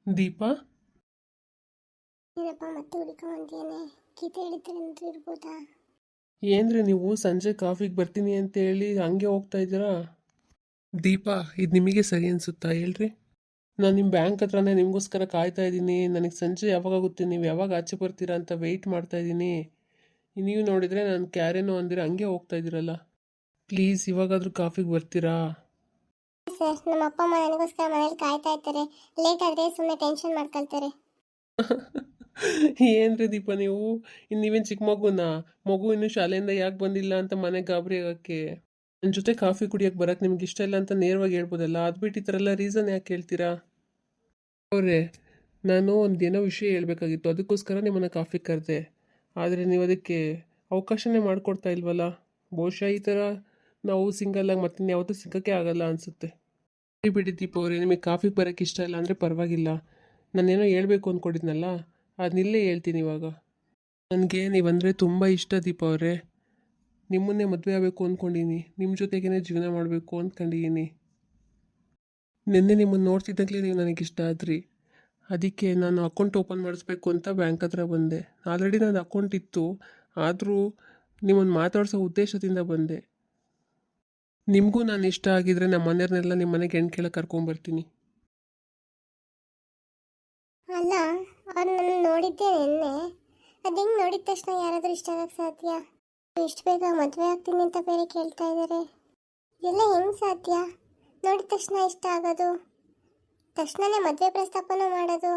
ದೀಪಾ, ಏನಪ್ಪ ಮತ್ತೆ ಹುಡುಕೊಂಡೇನೆ ಗೀತೆ ಹೇಳಿದ್ರೆ ಇರ್ಬೋದಾ? ಏನ್ರಿ ನೀವು ಸಂಜೆ ಕಾಫಿಗೆ ಬರ್ತೀನಿ ಅಂತ ಹೇಳಿ ಹಂಗೆ ಹೋಗ್ತಾ ಇದ್ದೀರಾ? ದೀಪಾ, ಇದು ನಿಮಗೆ ಸರಿ ಅನ್ಸುತ್ತಾ ಹೇಳ್ರಿ? ನಾನು ನಿಮ್ಮ ಬ್ಯಾಂಕ್ ಹತ್ರನೇ ನಿಮಗೋಸ್ಕರ ಕಾಯ್ತಾ ಇದ್ದೀನಿ. ನನಗೆ ಸಂಜೆ ಯಾವಾಗುತ್ತೆ, ನೀವು ಯಾವಾಗ ಆಚೆ ಬರ್ತೀರಾ ಅಂತ ವೆಯ್ಟ್ ಮಾಡ್ತಾ ಇದ್ದೀನಿ. ನೀವು ನೋಡಿದರೆ ನಾನು ಕ್ಯಾರೇನೋ ಅಂದಿರ ಹಂಗೆ ಹೋಗ್ತಾ ಇದ್ದೀರಲ್ಲ. ಪ್ಲೀಸ್ ಇವಾಗಾದರೂ ಕಾಫಿಗೆ ಬರ್ತೀರಾ? ಸರ್, ನಮ್ಮ ಅಪ್ಪ ಅಮ್ಮ ನನಗೋಸ್ಕರ ಮನೇಲಿ ಕಾಯ್ತಾ ಇರ್ತಾರೆ. ಲೇಟ್ ಆದರೆ ಸುಮ್ಮನೆ ಟೆನ್ಷನ್ ಮಾಡ್ಕೊಳ್ತಾರೆ. ಏನ್ರಿ ದೀಪ ನೀವು, ಇನ್ನು ನೀವೇನು ಚಿಕ್ಕ ಮಗು ಇನ್ನು ಶಾಲೆಯಿಂದ ಯಾಕೆ ಬಂದಿಲ್ಲ ಅಂತ ಮನೆಗೆ ಗಾಬರಿ ಆಗೋಕ್ಕೆ. ನನ್ನ ಜೊತೆ ಕಾಫಿ ಕುಡಿಯೋಕೆ ಬರೋಕ್ಕೆ ನಿಮ್ಗೆ ಇಷ್ಟ ಇಲ್ಲ ಅಂತ ನೇರವಾಗಿ ಹೇಳ್ಬೋದಲ್ಲ, ಅದು ಬಿಟ್ಟು ಈ ಥರ ಎಲ್ಲ ರೀಸನ್ ಯಾಕೆ ಹೇಳ್ತೀರಾ? ಅವರೇ, ನಾನು ಒಂದೇನೋ ವಿಷಯ ಹೇಳ್ಬೇಕಾಗಿತ್ತು, ಅದಕ್ಕೋಸ್ಕರ ನಿಮ್ಮನ್ನು ಕಾಫಿ ಕರೆದೆ. ಆದರೆ ನೀವು ಅದಕ್ಕೆ ಅವಕಾಶನೇ ಮಾಡಿಕೊಡ್ತಾ ಇಲ್ವಲ್ಲ. ಬಹುಶಃ ಈ ಥರ ನಾವು ಸಿಂಗಲ್ಲಾಗಿ ಮತ್ತೆ ಯಾವತ್ತೂ ಸಿಗೋಕ್ಕೆ ಆಗಲ್ಲ ಅನಿಸುತ್ತೆ. ಬಿಡಿ ದೀಪ ಅವರೇ, ನಿಮಗೆ ಕಾಫಿಗೆ ಬರೋಕ್ಕೆ ಇಷ್ಟ ಇಲ್ಲ ಅಂದರೆ ಪರವಾಗಿಲ್ಲ. ನಾನೇನೋ ಹೇಳ್ಬೇಕು ಅಂದ್ಕೊಂಡಿದ್ನಲ್ಲ, ಅದನ್ನಿಲ್ಲೇ ಹೇಳ್ತೀನಿ ಇವಾಗ. ನನಗೆ ನೀವಂದರೆ ತುಂಬ ಇಷ್ಟ ದೀಪ ಅವರೇ. ನಿಮ್ಮನ್ನೇ ಮದುವೆ ಆಗಬೇಕು ಅಂದ್ಕೊಂಡಿನಿ, ನಿಮ್ಮ ಜೊತೆಗೇ ಜೀವನ ಮಾಡಬೇಕು ಅಂದ್ಕೊಂಡಿದ್ದೀನಿ. ನಿನ್ನೆ ನಿಮ್ಮನ್ನು ನೋಡ್ತಿದ್ದಾಗಲೇ ನೀವು ನನಗಿಷ್ಟ ಆದ್ರಿ. ಅದಕ್ಕೆ ನಾನು ಅಕೌಂಟ್ ಓಪನ್ ಮಾಡಿಸ್ಬೇಕು ಅಂತ ಬ್ಯಾಂಕ್ ಹತ್ರ ಬಂದೆ. ಆಲ್ರೆಡಿ ನನ್ನ ಅಕೌಂಟ್ ಇತ್ತು, ಆದರೂ ನಿಮ್ಮನ್ನು ಮಾತಾಡಿಸೋ ಉದ್ದೇಶದಿಂದ ಬಂದೆ. ನಿಮಗೂ ನಾನು ಇಷ್ಟ ಆಗಿದ್ರೆ ನಮ್ಮ ಮನೆಯವ್ರನ್ನೆಲ್ಲ ನಿಮ್ಮ ಮನೆಗೆ ಹೆಣ್ಣು ಕೇಳಕ್ಕೆ ಕರ್ಕೊಂಬರ್ತೀನಿ. ಅಲ್ಲ, ಅವ್ರು ನನ್ನ ನೋಡಿದ್ದೆ ನಿನ್ನೆ. ಅದು ಹೆಂಗೆ ನೋಡಿದ ತಕ್ಷಣ ಯಾರಾದರೂ ಇಷ್ಟ ಆಗಕ್ಕೆ ಸಾಧ್ಯ? ಇಷ್ಟು ಬೇಗ ಮದುವೆ ಆಗ್ತೀನಿ ಅಂತ ಬೇರೆ ಕೇಳ್ತಾ ಇದ್ದಾರೆ. ಇದೆಲ್ಲ ಹೆಂಗೆ ಸಾಧ್ಯ? ನೋಡಿದ ತಕ್ಷಣ ಇಷ್ಟ ಆಗೋದು, ತಕ್ಷಣನೇ ಮದುವೆ ಪ್ರಸ್ತಾಪನೂ ಮಾಡೋದು.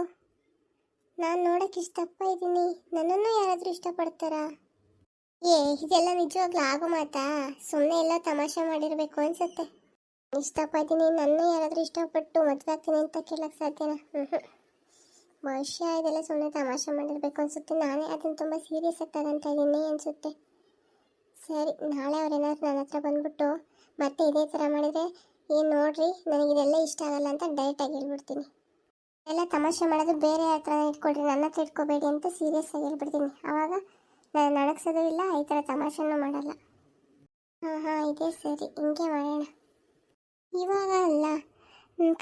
ನಾನು ನೋಡೋಕ್ಕೆ ಇಷ್ಟಪ್ಪ ಇದ್ದೀನಿ, ನನ್ನನ್ನು ಯಾರಾದರೂ ಇಷ್ಟಪಡ್ತಾರಾ? ಇದೆಲ್ಲ ನಿಜವಾಗ್ಲೂ ಆಗೋ ಮಾತಾ? ಸುಮ್ಮನೆ ಎಲ್ಲ ತಮಾಷೆ ಮಾಡಿರಬೇಕು ಅನ್ಸುತ್ತೆ. ಇಷ್ಟಪಡ್ತೀನಿ, ನನ್ನ ಯಾರಾದರೂ ಇಷ್ಟಪಟ್ಟು ಮದುವೆ ಆಗ್ತೀನಿ ಅಂತ ಕೇಳಕ್ಕೆ ಸಾಧ್ಯನಾ? ಬಹುಶಃ ಇದೆಲ್ಲ ಸುಮ್ಮನೆ ತಮಾಷೆ ಮಾಡಿರಬೇಕು ಅನ್ಸುತ್ತೆ. ನಾನೇ ಅದನ್ನು ತುಂಬ ಸೀರಿಯಸ್ ಆಗಿ ತಗೊತಾ ಇದ್ದೀನಿ ಅನಿಸುತ್ತೆ. ಸರಿ, ನಾಳೆ ಅವ್ರೇನಾದ್ರು ನನ್ನ ಹತ್ರ ಬಂದ್ಬಿಟ್ಟು ಮತ್ತೆ ಇದೇ ಥರ ಮಾಡಿದರೆ, ಏನು ನೋಡ್ರಿ ನನಗಿದೆಲ್ಲ ಇಷ್ಟ ಆಗಲ್ಲ ಅಂತ ಡೈರೆಕ್ಟಾಗಿ ಹೇಳ್ಬಿಡ್ತೀನಿ. ಎಲ್ಲ ತಮಾಷೆ ಮಾಡೋದು ಬೇರೆ ಹತ್ರ ಇಟ್ಕೊಳ್ರಿ, ನನ್ನ ಹತ್ರ ಇಟ್ಕೋಬೇಡಿ ಅಂತ ಸೀರಿಯಸ್ ಆಗಿ ಹೇಳ್ಬಿಡ್ತೀನಿ. ಆವಾಗ ನಾನು ನಡಗ್ಸೋದು ಇಲ್ಲ, ಈ ಥರ ತಮಾಷೆನೂ ಮಾಡಲ್ಲ. ಹಾಂ, ಇದೇ ಸರಿ, ಹಿಂಗೆ ಮಾಡೋಣ. ಇವಾಗ ಅಲ್ಲ,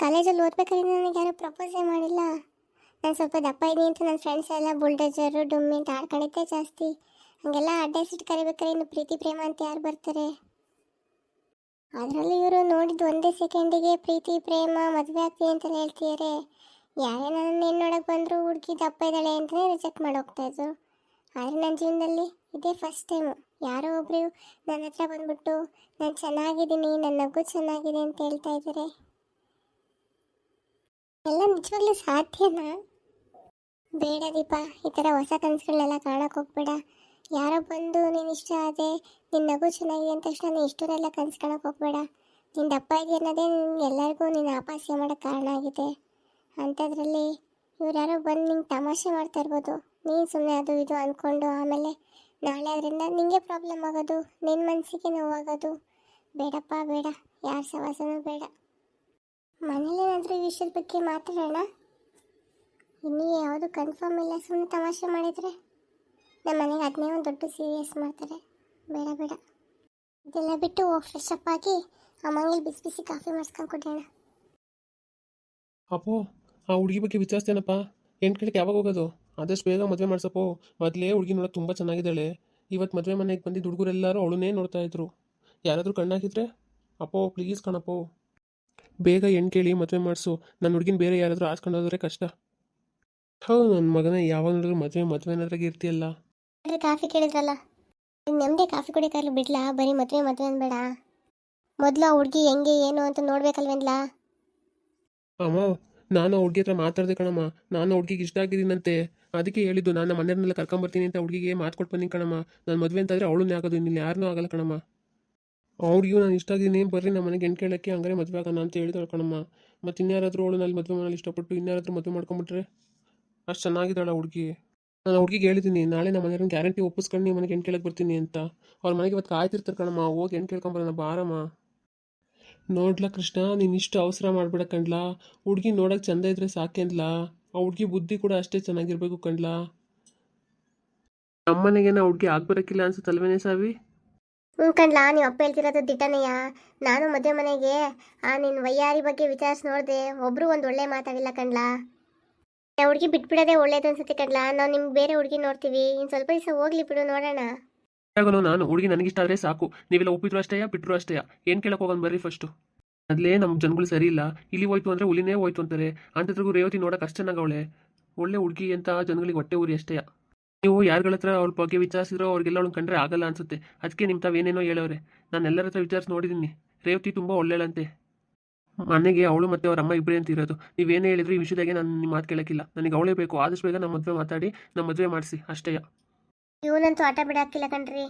ಕಾಲೇಜಲ್ಲಿ ಓದ್ಬೇಕಾದ್ರೆ ನನಗೆ ಯಾರೂ ಪ್ರಪೋಸೇ ಮಾಡಿಲ್ಲ. ನಾನು ಸ್ವಲ್ಪ ದಪ್ಪ ಇದ್ದೀನಿ ಅಂತ ನನ್ನ ಫ್ರೆಂಡ್ಸ್ ಎಲ್ಲ ಬುಲ್ಡೋಜರು ಡುಮ್ಮಿ ಅಂತ ಆಡ್ಕೊಂಡಿದ್ದೆ ಜಾಸ್ತಿ. ಹಂಗೆಲ್ಲ ಅಡ್ಡಾಯಿಸಿಟ್ಟು ಕರಿಬೇಕಾದ್ರೆ ಇನ್ನು ಪ್ರೀತಿ ಪ್ರೇಮ ಅಂತ ಯಾರು ಬರ್ತಾರೆ? ಅದರಲ್ಲೂ ಇವರು ನೋಡಿದ್ದು ಒಂದೇ ಸೆಕೆಂಡಿಗೆ ಪ್ರೀತಿ ಪ್ರೇಮ ಮದುವೆ ಆಗ್ತೀನಿ ಅಂತ ಹೇಳ್ತಿದ್ದಾರೆ. ಯಾರೇ ನನ್ನ ಏನು ನೋಡೋಕೆ ಬಂದರೂ ಹುಡುಗಿ ದಪ್ಪ ಇದ್ದಾಳೆ ಅಂತಲೇ ರಿಜೆಕ್ಟ್ ಮಾಡಿ ಹೋಗ್ತಾಯಿದ್ರು. ಆದರೆ ನನ್ನ ಜೀವನದಲ್ಲಿ ಇದೇ ಫಸ್ಟ್ ಟೈಮು ಯಾರೋ ಒಬ್ಬರು ನನ್ನ ಹತ್ರ ಬಂದ್ಬಿಟ್ಟು ನಾನು ಚೆನ್ನಾಗಿದ್ದೀನಿ, ನನ್ನ ನಗು ಚೆನ್ನಾಗಿದೆ ಅಂತ ಹೇಳ್ತಾ ಇದ್ದಾರೆ. ಎಲ್ಲ ನಿಜವಾಗ್ಲೂ ಸಾಧ್ಯನಾ? ಬೇಡ ದೀಪ, ಈ ಥರ ಹೊಸ ಕನಸುಗಳನ್ನೆಲ್ಲ ಕಾಣಕ್ಕೆ ಹೋಗ್ಬೇಡ. ಯಾರೋ ಬಂದು ನೀನು ಇಷ್ಟ ಆದೆ, ನಿನ್ನ ನಗು ಚೆನ್ನಾಗಿದೆ ಅಂತ ತಕ್ಷಣ ನೀನು ಇಷ್ಟನ್ನೆಲ್ಲ ಕನಸು ಕಾಣಕ್ಕೆ ಹೋಗ್ಬೇಡ. ನೀನು ದಪ್ಪ ಇದೆಯಾ ಅನ್ನೋದೇ ಎಲ್ಲರಿಗೂ ನೀನು ಆಪಾಸ್ಯ ಮಾಡೋಕ್ಕೆ ಕಾರಣ ಆಗಿದೆ. ಅಂಥದ್ರಲ್ಲಿ ಇವ್ರು ಯಾರೋ ಬಂದು ನಿಂಗೆ ತಮಾಷೆ ಮಾಡ್ತಾ ಇರ್ಬೋದು. ನೀನು ಸುಮ್ಮನೆ ಅದು ಇದು ಅಂದ್ಕೊಂಡು ಆಮೇಲೆ ನಾಳೆ ಅದರಿಂದ ನಿನಗೆ ಪ್ರಾಬ್ಲಮ್ ಆಗೋದು, ನಿನ್ನ ಮನಸ್ಸಿಗೆ ನೋವಾಗೋದು. ಬೇಡಪ್ಪ ಬೇಡ, ಯಾರ ಸವಾಸನೂ ಬೇಡ. ಮನೇಲೇನಾದರೂ ಈ ವಿಷಯದ ಬಗ್ಗೆ ಮಾತಾಡೋಣ. ಇನ್ನೂ ಯಾವುದು ಕನ್ಫರ್ಮ್ ಇಲ್ಲ, ಸುಮ್ಮನೆ ತಮಾಷೆ ಮಾಡಿದರೆ ನಮ್ಮ ಮನೆಗೆ ಅದನ್ನೇ ಒಂದು ದೊಡ್ಡ ಸೀರಿಯಸ್ ಮಾಡ್ತಾರೆ. ಬೇಡ ಬೇಡ, ಇದೆಲ್ಲ ಬಿಟ್ಟು ಫ್ರೆಶ್ ಅಪ್ ಆಗಿ ಅಮ್ಮಂಗೆ ಬಿಸಿ ಬಿಸಿ ಕಾಫಿ ಮಾಡಿಸ್ಕೊಂಡು ಕೊಡೋಣ. ಅಪ್ಪೋ, ಆ ಹುಡುಗಿ ಬಗ್ಗೆ ವಿಚಾರಿಸ್ತೇನಪ್ಪ. ಹೆಣ್ಣು ಕೇಳಕ್ಕೆ ಯಾವಾಗ ಹೋಗೋದು? ಆದಷ್ಟು ಬೇಗ ಮದುವೆ ಮಾಡ್ಸಪ್ಪೋ. ಮೊದಲೇ ಹುಡುಗಿ ನೋಡೋಕೆ ತುಂಬ ಚೆನ್ನಾಗಿದ್ದಾಳೆ. ಇವತ್ತು ಮದುವೆ ಮನೆಗೆ ಬಂದಿದ್ದು ಹುಡುಗರೆಲ್ಲರೂ ಅವಳನ್ನೇ ನೋಡ್ತಾ ಇದ್ರು. ಯಾರಾದರೂ ಕಣ್ಣಾಕಿದ್ರೆ ಅಪ್ಪೋ ಪ್ಲೀಸ್ ಕಣಪ್ಪೋ, ಬೇಗ ಹೆಣ್ಣು ಕೇಳಿ ಮದುವೆ ಮಾಡಿಸು. ನನ್ನ ಹುಡುಗಿನ ಬೇರೆ ಯಾರಾದರೂ ಆಸ್ಕೊಂಡು ಹೋದ್ರೆ ಕಷ್ಟ. ಹೌದು ನನ್ನ ಮಗನೇ, ಯಾವಾಗ ನೋಡಿದ್ರು ಮದುವೆ ಅನ್ನೋದ್ರಾಗ ಇರ್ತೀಯಲ್ಲ. ಕಾಫಿ ಕೇಳಿದ್ರಲ್ಲ, ನೆಮ್ಮದಿ ಕಾಫಿ ಕುಡಿಯೋಕ್ಕಾಗಲಿ ಬಿಡ್ಲಾ? ಬರೀ ಮದುವೆ ಮದುವೆ ಅನ್ಬೇಡ. ಮೊದಲು ಆ ಹುಡುಗಿ ಹೆಂಗೆ ಏನು ಅಂತ ನೋಡ್ಬೇಕಲ್ವೇನ್ಲ? ಅಮ್ಮ, ನಾನು ಆ ಹುಡುಗಿ ಹತ್ರ ಮಾತಾಡ್ದೆ ಕಣಮ್ಮ. ನಾನು ಹುಡುಗಿಗೆ ಇಷ್ಟ ಆಗಿದ್ದೀನಂತೆ, ಅದಕ್ಕೆ ಹೇಳಿದ್ದು ನಾನು ನಮ್ಮ ಮನೆಯವ್ರನ್ನೆಲ್ಲ ಕರ್ಕೊಂಬರ್ತೀನಿ ಅಂತ ಹುಡುಗಿಗೆ ಮಾತು ಕೊಟ್ಟು ಬಂದಿನಿ ಕಣಮ್ಮ. ನಾನು ಮದುವೆ ಅಂತಂದರೆ ಅವಳನ್ನೇ ಆಗೋದು, ಇನ್ನು ಯಾರನ್ನೂ ಆಗಲ್ಲ ಕಣಮ್ಮ. ಅವ್ರಿಗೂ ನಾನು ಇಷ್ಟ ಆಗಿದ್ದೀನಿ, ಬರ್ರಿ ನಮ್ಮ ಮನೆಗೆ ಹೆಣ್ಣು ಕೇಳೋಕ್ಕೆ, ಹಂಗಾರೆ ಮದುವೆ ಆಗೋಣ ಅಂತ ಹೇಳಿದಾಳೆ ಕಣಮ್ಮ. ಮತ್ತು ಇನ್ಯಾರಾದರೂ ಅವಳು ನಲ್ಲಿ ಮದುವೆ ಮನೇಲಿ ಇಷ್ಟಪಟ್ಟು ಇನ್ಯಾರಾದರೂ ಮದುವೆ ಮಾಡ್ಕೊಂಬಿಟ್ರೆ? ಅಷ್ಟು ಚೆನ್ನಾಗಿದ್ದಾಳೆ ಹುಡುಗಿ. ನಾನು ಹುಡುಗಿಗೆ ಹೇಳಿದ್ದೀನಿ, ನಾಳೆ ನಮ್ಮ ಮನೆಯವ್ರನ್ನ ಗ್ಯಾರಂಟಿ ಒಪ್ಪಿಸ್ಕೊಂಡು ನಿಮ್ಮ ಮನೆಗೆ ಹೆಣ್ಣು ಕೇಳಕ್ಕೆ ಬರ್ತೀನಿ ಅಂತ. ಅವ್ರ ಮನೆಗೆ ಇವತ್ತು ಕಾಯ್ತಿರ್ತಾರೆ ಕಣಮ್ಮ, ಹೋಗಿ ಹೆಣ್ಣು ಕೇಳ್ಕೊಂಬರೋಣ ಬಾರಮ್ಮ. ನೋಡ್ಲಾ ಕೃಷ್ಣ, ನೀನು ಇಷ್ಟು ಅವಸರ ಮಾಡ್ಬೇಡ ಕಣ್ಲಾ. ಹುಡುಗಿ ನೋಡೋಕೆ ಚಂದ ಇದ್ರೆ ಸಾಕೇನ್ಲಾ. ಆ ಹುಡುಗಿ ಬುದ್ಧಿ ಕೂಡ ಅಷ್ಟೇ ಚೆನ್ನಾಗಿರ್ಬೇಕು ಕಣ್ಲಾ. ನಮ್ಮನೆಗೇನ ಹುಡುಗಿ ಆಗ್ಬರಕ್ಕಿಲ್ಲ ಅನ್ಸುತ್ತಲ್ವೇನೆ ಸಾವಿ? ಹ್ಞೂ ಕಣ್ಲಾ, ನೀವು ಅಪ್ಪ ಹೇಳ್ತಿರೋದು ದಿಟ್ಟನೆಯಾ? ನಾನು ಮದುವೆ ಮನೆಗೆ ನಿನ್ನ ವಯ್ಯಾರಿ ಬಗ್ಗೆ ವಿಚಾರಿಸಿ ನೋಡಿದೆ, ಒಬ್ಬರು ಒಂದು ಒಳ್ಳೆ ಮಾತಾಡಿಲ್ಲ ಕಣ್ಲಾ. ಆ ಹುಡುಗಿ ಬಿಟ್ಬಿಡೋದೇ ಒಳ್ಳೇದು ಅನ್ಸುತ್ತೆ ಕಡ್ಲಾ. ನಾವು ನಿಮ್ಗೆ ಬೇರೆ ಹುಡುಗಿ ನೋಡ್ತೀವಿ. ಇನ್ನು ಸ್ವಲ್ಪ ದಿವಸ ಹೋಗ್ಲಿ ಬಿಡು, ನೋಡೋಣ. ಆಗೋನು ನಾನು ಹುಡುಗಿ ನನಗಿಷ್ಟ ಆದರೆ ಸಾಕು. ನೀವೆಲ್ಲ ಒಪ್ಪಿದ್ರು ಅಷ್ಟೇ ಬಿಟ್ಟರು ಅಷ್ಟೇ. ಏನು ಕೇಳಕ್ಕೆ ಹೋಗೋಣ ಬರ್ರಿ ಫಸ್ಟು. ಅದ್ಲೇ ನಮ್ಮ ಜನಗಳು ಸರಿ ಇಲ್ಲ. ಇಲ್ಲಿ ಹೋಯ್ತು ಅಂದರೆ ಹುಲಿನೇ ಹೋಯ್ತು ಅಂತಾರೆ. ಅಂಥದ್ರಿಗೂ ರೇವತಿ ನೋಡೋಕೆ ಅಷ್ಟು ಚೆನ್ನಾಗವಳೆ, ಒಳ್ಳೆ ಹುಡುಗಿ ಅಂತ ಜನಗಳಿಗೆ ಹೊಟ್ಟೆ ಊರಿ ಅಷ್ಟೇ. ನೀವು ಯಾರುಗಳ ಹತ್ರ ಅವ್ರ ಬಗ್ಗೆ ವಿಚಾರಿಸಿದ್ರೋ ಅವ್ರಿಗೆಲ್ಲ ಅವಳು ಕಂಡ್ರೆ ಆಗಲ್ಲ ಅನ್ಸುತ್ತೆ. ಅದಕ್ಕೆ ನಿಮ್ಮ ತಾವೇನೇನೋ ಹೇಳೋರೆ. ನಾನು ಎಲ್ಲರ ಹತ್ರ ವಿಚಾರಿಸಿ ನೋಡಿದ್ದೀನಿ. ರೇವತಿ ತುಂಬ ಒಳ್ಳೆಯಳಂತೆ. ಮನೆಗೆ ಅವಳು ಮತ್ತು ಅವ್ರ ಅಮ್ಮ ಇಬ್ಬರೇ ಅಂತ ಇರೋದು. ನೀವೇನೇ ಹೇಳಿದ್ರು ಈ ವಿಷಯದಾಗೆ ನಾನು ನಿಮ್ಮ ಮಾತು ಕೇಳೋಕ್ಕಿಲ್ಲ. ನನಗೆ ಅವಳೇ ಬೇಕು. ಆದಷ್ಟು ಬೇಗ ನಮ್ಮ ಮದುವೆ ಮಾತಾಡಿ ನಮ್ಮ ಮದುವೆ ಮಾಡಿಸಿ ಅಷ್ಟೇ. ಇವನಂತೂ ಆಟ ಬಿಡಾಕಿಲ್ಲ ಕಣ್ರಿ.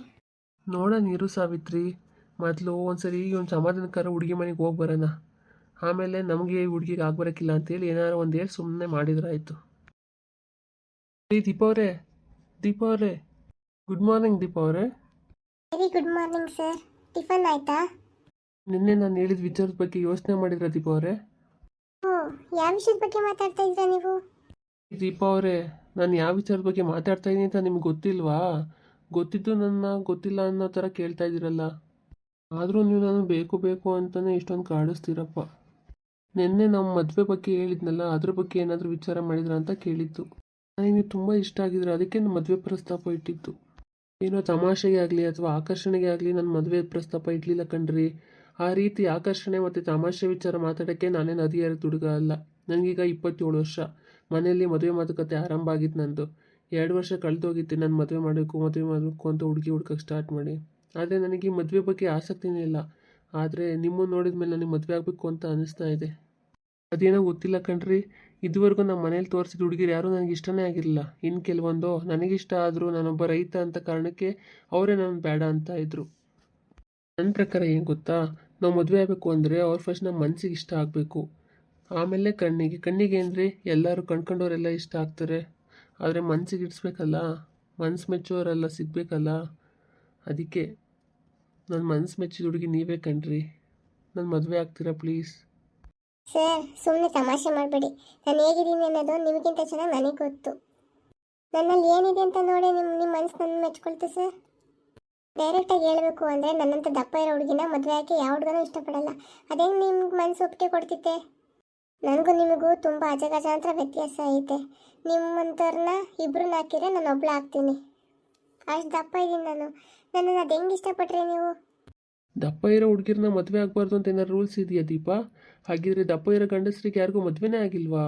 ನೋಡೋಣ ಇರು ಸಾವಿತ್ರಿ. ಮೊದಲು ಒಂದ್ಸರಿ ಒಂದು ಸಮಾಧಾನಕಾರ ಹುಡುಗಿ ಮನೆಗೆ ಹೋಗಿ ಬರೋಣ. ಆಮೇಲೆ ನಮಗೆ ಈ ಹುಡುಗಿಗೆ ಆಗ್ಬರಕ್ಕಿಲ್ಲ ಅಂತೇಳಿ ಏನಾರು ಒಂದು ಹೇಳಿ ಸುಮ್ಮನೆ ಮಾಡಿದ್ರಾಯ್ತು. ದೀಪಾ ಅವರೇ, ದೀಪಾ ಅವರೇ, ಗುಡ್ ಮಾರ್ನಿಂಗ್ ದೀಪಾ ಅವರೇ. Very good morning sir. Tiffin ಆಯ್ತಾ? ನಿನ್ನೆ ನಾನು ಹೇಳಿದ ವಿಚಾರದ ಬಗ್ಗೆ ಯೋಚನೆ ಮಾಡಿದ್ರ ದೀಪಾ ಅವರೇ? ಓ, ಯಾವ ವಿಷಯದ ಬಗ್ಗೆ ಮಾತಾಡ್ತಾ ಇದ್ದೀರಾ ನೀವು? ದೀಪಾ ಅವರೇ, ನಾನು ಯಾವ ವಿಚಾರದ ಬಗ್ಗೆ ಮಾತಾಡ್ತಾ ಇದ್ದೀನಿ ಅಂತ ನಿಮ್ಗೆ ಗೊತ್ತಿಲ್ವಾ? ಗೊತ್ತಿದ್ದು ನನ್ನ ಗೊತ್ತಿಲ್ಲ ಅನ್ನೋ ಥರ ಕೇಳ್ತಾ ಇದ್ದೀರಲ್ಲ. ಆದರೂ ನೀವು ನಾನು ಬೇಕು ಬೇಕು ಅಂತಲೇ ಇಷ್ಟೊಂದು ಕಾಡಿಸ್ತೀರಪ್ಪ. ನಿನ್ನೆ ನಮ್ಮ ಮದುವೆ ಬಗ್ಗೆ ಹೇಳಿದ್ನಲ್ಲ, ಅದ್ರ ಬಗ್ಗೆ ಏನಾದರೂ ವಿಚಾರ ಮಾಡಿದ್ರ ಅಂತ ಕೇಳಿದ್ದು. ನನಗೆ ನೀವು ತುಂಬ ಇಷ್ಟ ಆಗಿದ್ರೆ ಅದಕ್ಕೆ ನಾನು ಮದುವೆ ಪ್ರಸ್ತಾಪ ಇಟ್ಟಿದ್ದು. ಏನೋ ತಮಾಷೆಗೆ ಆಗಲಿ ಅಥವಾ ಆಕರ್ಷಣೆಗೆ ಆಗಲಿ ನನ್ನ ಮದುವೆ ಪ್ರಸ್ತಾಪ ಇಡಲಿಲ್ಲ ಕಣ್ರಿ. ಆ ರೀತಿ ಆಕರ್ಷಣೆ ಮತ್ತು ತಮಾಷೆ ವಿಚಾರ ಮಾತಾಡೋಕ್ಕೆ ನಾನೇನು ಹದಿಹರೆಯ ಹುಡುಗ ಅಲ್ಲ. ನನಗೀಗ 27 ವರ್ಷ. ಮನೆಯಲ್ಲಿ ಮದುವೆ ಮಾತುಕತೆ ಆರಂಭ ಆಗಿತ್ತು ನಂದು. 2 ವರ್ಷ ಕಳೆದೋಗಿತ್ತು ನಾನು ಮದುವೆ ಮಾಡಬೇಕು ಅಂತ ಹುಡುಗಿ ಹುಡ್ಕಕ್ಕೆ ಸ್ಟಾರ್ಟ್ ಮಾಡಿ. ಆದರೆ ನನಗೆ ಈ ಮದುವೆ ಬಗ್ಗೆ ಆಸಕ್ತಿನೇ ಇಲ್ಲ. ಆದರೆ ನಿಮ್ಮನ್ನು ನೋಡಿದ ಮೇಲೆ ನನಗೆ ಮದುವೆ ಆಗಬೇಕು ಅಂತ ಅನ್ನಿಸ್ತಾ ಇದೆ. ಅದೇನೋ ಗೊತ್ತಿಲ್ಲ ಕಣ್ರಿ. ಇದುವರೆಗೂ ನಮ್ಮ ಮನೇಲಿ ತೋರಿಸಿದ ಹುಡುಗಿರು ಯಾರೂ ನನಗೆ ಇಷ್ಟನೇ ಆಗಿರಲಿಲ್ಲ. ಇನ್ನು ಕೆಲವೊಂದು ನನಗಿಷ್ಟ ಆದರೂ ನಾನೊಬ್ಬ ರೈತ ಅಂತ ಕಾರಣಕ್ಕೆ ಅವರೇ ನನ್ನ ಬೇಡ ಅಂತ ಇದ್ದರು. ನನ್ನ ಪ್ರಕಾರ ಏನು ಗೊತ್ತಾ, ನಾವು ಮದುವೆ ಆಗಬೇಕು ಅಂದರೆ ಅವ್ರು ಫಸ್ಟ್ ನಮ್ಮ ಮನಸ್ಸಿಗೆ ಇಷ್ಟ ಆಗಬೇಕು. ಆಮೇಲೆ ಕಣ್ಣಿಗೆ ಅಂದರೆ ಎಲ್ಲರೂ ಕಂಡ್ಕೊಂಡವರೆಲ್ಲ ಇಷ್ಟ ಆಗ್ತಾರೆ. ಆದರೆ ಮನಸ್ಸಿಗೆ ಇಡಿಸ್ಬೇಕಲ್ಲ, ಮನಸ್ಸು ಮೆಚ್ಚೋರೆಲ್ಲ ಸಿಗಬೇಕಲ್ಲ. ಅದಕ್ಕೆ ನನ್ನ ಮನಸ್ಸು ಮೆಚ್ಚಿದ ಹುಡುಗಿ ನೀವೇ ಕಣ್ರಿ. ನನ್ನ ಮದುವೆ ಆಗ್ತೀರಾ ಪ್ಲೀಸ್? ಸರ್, ಸುಮ್ಮನೆ ತಮಾಷೆ ಮಾಡಬೇಡಿ. ನಾನು ಹೇಗಿದ್ದೀನಿ ಅನ್ನೋದು ನಿಮಗಿಂತ ಚೆನ್ನಾಗಿ ನನಗೆ ಗೊತ್ತು. ನನ್ನಲ್ಲಿ ಏನಿದೆ ಅಂತ ನೋಡಿ ನಿಮ್ಮ ಮನಸ್ಸು ನನ್ನ ಮೆಚ್ಕೊಳ್ತು ಸರ್. ಡೈರೆಕ್ಟಾಗಿ ಹೇಳಬೇಕು ಅಂದರೆ ನನ್ನಂಥ ದಪ್ಪ ಇರೋ ಹುಡುಗಿನ ಮದುವೆ ಆಗಿ ಯಾವ ಹುಡುಗನೂ ಇಷ್ಟಪಡಲ್ಲ. ಅದೇ ನಿಮ್ಗೆ ಮನಸ್ಸು ಒಪ್ಪಿಗೆ ಕೊಡ್ತಿದ್ದೆ. ನನಗೂ ನಿಮಗೂ ತುಂಬ ಅಜಗಜಾಂತರ ವ್ಯತ್ಯಾಸ ಐತೆ. ನಿಮ್ಮಂಥವ್ರನ್ನ ಇಬ್ಬರನ್ನ ಹಾಕಿದ್ರೆ ನಾನು ಒಬ್ಳು ಆಗ್ತೀನಿ. ಅಷ್ಟು ದಪ್ಪ ಇದ್ದೀನಿ ನಾನು. ನನ್ನನ್ನು ಅದು ಹೆಂಗೆ ಇಷ್ಟಪಟ್ರಿ ನೀವು? ದಪ್ಪ ಇರೋ ಹುಡುಗಿರನ್ನ ಮದುವೆ ಆಗಬಾರ್ದು ಅಂತ ಏನಾರು ರೂಲ್ಸ್ ಇದೆಯಾ ದೀಪಾ? ಹಾಗಿದ್ರೆ ದಪ್ಪ ಇರೋ ಗಂಡಸರಿಗೆ ಯಾರಿಗೂ ಮದುವೆನೇ ಆಗಿಲ್ವಾ?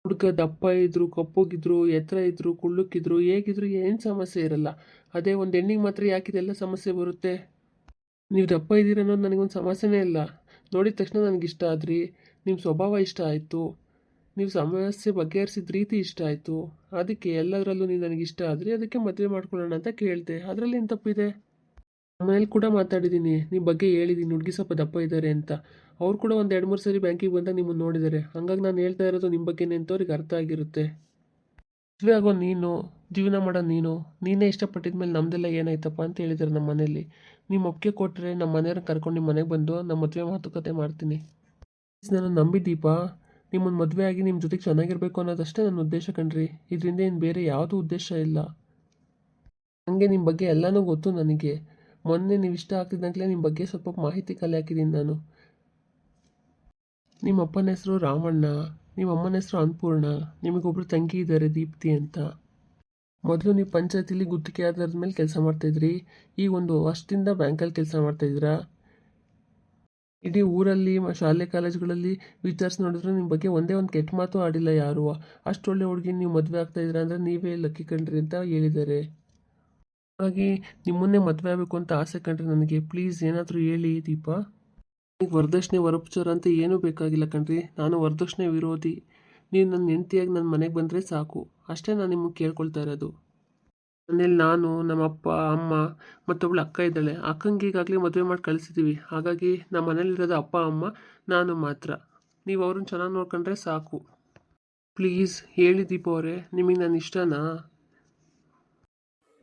ಹುಡುಗ ದಪ್ಪ ಇದ್ರು, ಕಪ್ಪುಗಿದ್ರು, ಎತ್ತರ ಇದ್ರು, ಕುಳ್ಳುಕ್ಕಿದ್ರು, ಹೇಗಿದ್ರು ಏನು ಸಮಸ್ಯೆ ಇರಲ್ಲ. ಅದೇ ಒಂದು ಹೆಣ್ಣಿಗೆ ಮಾತ್ರ ಯಾಕಿದೆಲ್ಲ ಸಮಸ್ಯೆ ಬರುತ್ತೆ? ನೀವು ದಪ್ಪ ಇದ್ದೀರ ಅನ್ನೋದು ನನಗೊಂದು ಸಮಸ್ಯೆನೇ ಇಲ್ಲ. ನೋಡಿದ ತಕ್ಷಣ ನನಗಿಷ್ಟ ಆದ್ರಿ. ನಿಮ್ಮ ಸ್ವಭಾವ ಇಷ್ಟ ಆಯಿತು. ನೀವು ಸಮಸ್ಯೆ ಬಗೆಹರಿಸಿದ ರೀತಿ ಇಷ್ಟ ಆಯಿತು. ಅದಕ್ಕೆ ಎಲ್ಲದರಲ್ಲೂ ನೀವು ನನಗಿಷ್ಟ ಆದ್ರಿ. ಅದಕ್ಕೆ ಮದುವೆ ಮಾಡ್ಕೊಳ್ಳೋಣ ಅಂತ ಕೇಳಿದೆ. ಅದರಲ್ಲಿ ಏನು ತಪ್ಪಿದೆ? ಆಮೇಲೆ ಕೂಡ ಮಾತಾಡಿದ್ದೀನಿ, ನಿಮ್ಮ ಬಗ್ಗೆ ಹೇಳಿದ್ದೀನಿ ಹುಡುಗಿ ಸ್ವಲ್ಪ ದಪ್ಪ ಇದ್ದಾರೆ ಅಂತ. ಅವ್ರು ಕೂಡ ಒಂದು 2-3 ಸರಿ ಬ್ಯಾಂಕಿಗೆ ಬಂದಾಗ ನಿಮ್ಮನ್ನು ನೋಡಿದ್ದಾರೆ. ಹಂಗಾಗಿ ನಾನು ಹೇಳ್ತಾ ಇರೋದು ನಿಮ್ಮ ಬಗ್ಗೆನೇ ಅಂತ ಅವ್ರಿಗೆ ಅರ್ಥ ಆಗಿರುತ್ತೆ. ಮದುವೆ ಆಗೋ ನೀನು, ಜೀವನ ಮಾಡೋ ನೀನೇ ಇಷ್ಟಪಟ್ಟಿದ್ಮೇಲೆ ನಮ್ಮದೆಲ್ಲ ಏನಾಯ್ತಪ್ಪ ಅಂತ ಹೇಳಿದ್ದಾರೆ ನಮ್ಮ ಮನೇಲಿ. ನಿಮ್ಮ ಒಪ್ಪಿಗೆ ಕೊಟ್ಟರೆ ನಮ್ಮ ಮನೆಯವ್ರನ್ನ ಕರ್ಕೊಂಡು ನಿಮ್ಮ ಮನೆಗೆ ಬಂದು ನಮ್ಮ ಮದುವೆ ಮಾತುಕತೆ ಮಾಡ್ತೀನಿ. ನಾನು ನಂಬಿದ್ದೀಪ. ನಿಮ್ಮನ್ನು ಮದುವೆ ಆಗಿ ನಿಮ್ಮ ಜೊತೆಗೆ ಚೆನ್ನಾಗಿರಬೇಕು ಅನ್ನೋದಷ್ಟೇ ನನ್ನ ಉದ್ದೇಶ ಕಣ್ರಿ. ಇದರಿಂದ ಇನ್ನು ಬೇರೆ ಯಾವುದೂ ಉದ್ದೇಶ ಇಲ್ಲ. ನನಗೆ ನಿಮ್ಮ ಬಗ್ಗೆ ಎಲ್ಲನೂ ಗೊತ್ತು. ನನಗೆ ಮೊನ್ನೆ ನೀವು ಇಷ್ಟ ಆಗ್ತಿದ್ದಂತಲೇ ನಿಮ್ಮ ಬಗ್ಗೆ ಸ್ವಲ್ಪ ಮಾಹಿತಿ ಕಲೆ ಹಾಕಿದ್ದೀನಿ ನಾನು. ನಿಮ್ಮ ಅಪ್ಪನ ಹೆಸರು ರಾಮಣ್ಣ, ನಿಮ್ಮ ಅಮ್ಮನ ಹೆಸರು ಅನ್ನಪೂರ್ಣ. ನಿಮಗೊಬ್ರು ತಂಗಿ ಇದ್ದಾರೆ ದೀಪ್ತಿ ಅಂತ. ಮೊದಲು ನೀವು ಪಂಚಾಯತಿಲಿ ಗುತ್ತಿಗೆ ಆಧಾರದ ಮೇಲೆ ಕೆಲಸ ಮಾಡ್ತಾಯಿದ್ರಿ. ಈಗ 1 ವರ್ಷದಿಂದ ಬ್ಯಾಂಕಲ್ಲಿ ಕೆಲಸ ಮಾಡ್ತಾಯಿದ್ದೀರಾ. ಇಡೀ ಊರಲ್ಲಿ ಶಾಲೆ ಕಾಲೇಜುಗಳಲ್ಲಿ ವಿಚಾರಿಸಿ ನೋಡಿದ್ರೆ ನಿಮ್ಮ ಬಗ್ಗೆ ಒಂದೇ ಒಂದು ಕೆಟ್ಟ ಮಾತು ಆಡಿಲ್ಲ ಯಾರು. ಅಷ್ಟು ಒಳ್ಳೆ ಹುಡುಗಿ ನೀವು ಮದುವೆ ಆಗ್ತಾಯಿದ್ದೀರಾ ಅಂದರೆ ನೀವೇ ಲಕ್ಕಿ ಕಂಡ್ರಿ ಅಂತ ಹೇಳಿದ್ದಾರೆ. ಹಾಗಾಗಿ ನಿಮ್ಮನ್ನೇ ಮದುವೆ ಆಗಬೇಕು ಅಂತ ಆಸೆ ಕಂಡ್ರಿ ನನಗೆ. ಪ್ಲೀಸ್ ಏನಾದರೂ ಹೇಳಿ ದೀಪಾ. ಈಗ ವರದಕ್ಷಿಣೆ ವರಪಚಾರ ಅಂತ ಏನೂ ಬೇಕಾಗಿಲ್ಲ ಕಣ್ರಿ. ನಾನು ವರದಕ್ಷಿಣೆ ವಿರೋಧಿ. ನೀವು ನನ್ನ ಹೆಂಡತಿಯಾಗಿ ನನ್ನ ಮನೆಗೆ ಬಂದರೆ ಸಾಕು, ಅಷ್ಟೇ ನಾನು ನಿಮಗೆ ಕೇಳ್ಕೊಳ್ತಾ ಇರೋದು. ಮನೇಲಿ ನಾನು, ನಮ್ಮ ಅಪ್ಪ ಅಮ್ಮ ಮತ್ತೊಬ್ಳು ಅಕ್ಕ ಇದ್ದಾಳೆ. ಅಕ್ಕಂಗೆ ಈಗಾಗಲೇ ಮದುವೆ ಮಾಡಿ ಕಳಿಸಿದ್ದೀವಿ. ಹಾಗಾಗಿ ನಮ್ಮ ಮನೇಲಿರೋದು ಅಪ್ಪ ಅಮ್ಮ ನಾನು ಮಾತ್ರ. ನೀವು ಅವ್ರನ್ನ ಚೆನ್ನಾಗಿ ನೋಡ್ಕೊಂಡ್ರೆ ಸಾಕು. ಪ್ಲೀಸ್ ಹೇಳಿ ದೀಪ ಅವರೇ, ನಿಮಗೆ ನಾನು ಇಷ್ಟನಾ?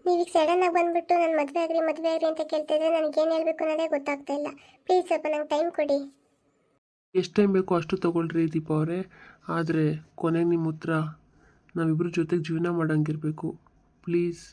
ನೀವೀಗ ಸಡನ್ನಾಗಿ ಬಂದುಬಿಟ್ಟು ನಾನು ಮದುವೆ ಆಗ್ರಿ ಅಂತ ಕೇಳ್ತಾ ಇದ್ರೆ ನನಗೇನು ಹೇಳಬೇಕು ಅನ್ನೋದೇ ಗೊತ್ತಾಗ್ತಾ ಇಲ್ಲ. ಪ್ಲೀಸ್ ಸ್ವಲ್ಪ ನಂಗೆ ಟೈಮ್ ಕೊಡಿ. ಎಷ್ಟು ಟೈಮ್ ಬೇಕೋ ಅಷ್ಟು ತೊಗೊಳ್ರಿ ದೀಪ ಅವರೇ. ಆದರೆ ಕೊನೆಗೆ ನಿಮ್ಮ ಉತ್ತರ ನಾವಿಬ್ಬರ ಜೊತೆಗೆ ಜೀವನ ಮಾಡೋಂಗಿರಬೇಕು ಪ್ಲೀಸ್.